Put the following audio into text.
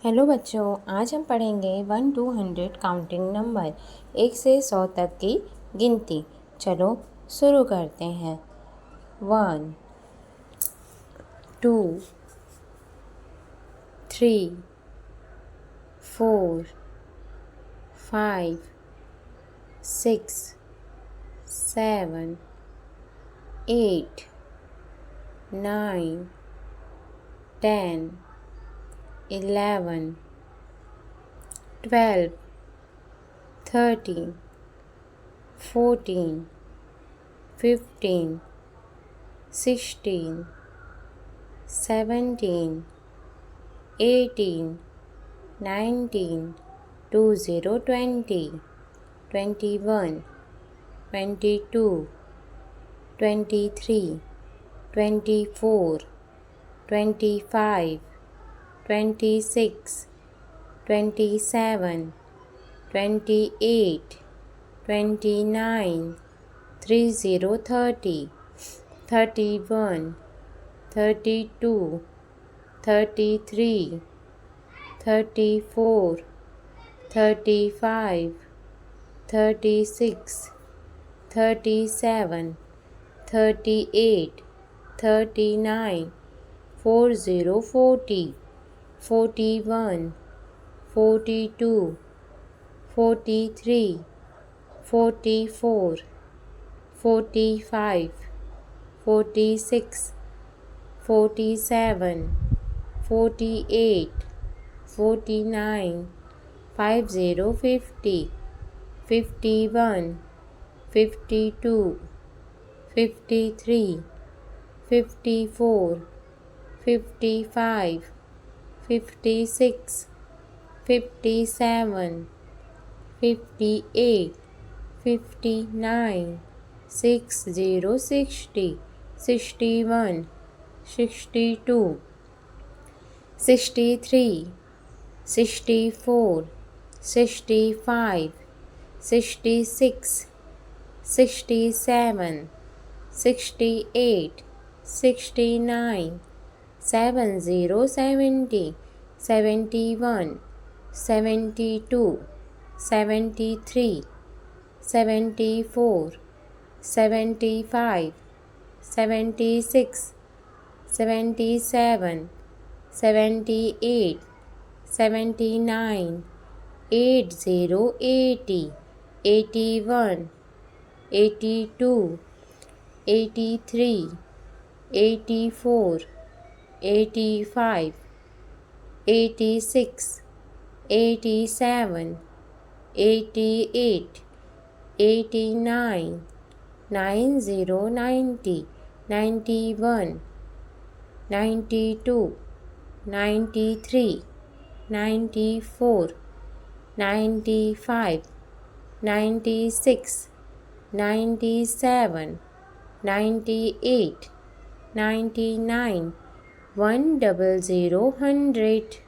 Hello बच्चों, आज हम पढ़ेंगे 1 to 100 काउंटिंग नंबर 1 से 100 तक की गिनती। चलो शुरू करते हैं। 1 2 3 4 5 6 7 8 9 10 11 12 13 14 15 16 17 18 19 20 20 21 22 23 24 25 26 27 28 29 30 30 31 32 33 34 35 36 37 38 39 40 40 41 42 43 44 45 46 47 48 49 50 50 51 52 53 54 55 56 57 58 59 60 60 61 62 63 64 65 66 67 68 69 70 70 71 72 73 74 75 76 77 78 79 80 80 81 82 83 84 85 86 87 88 89 90 90 91 92 93 94 95 96 97 98 99 100 100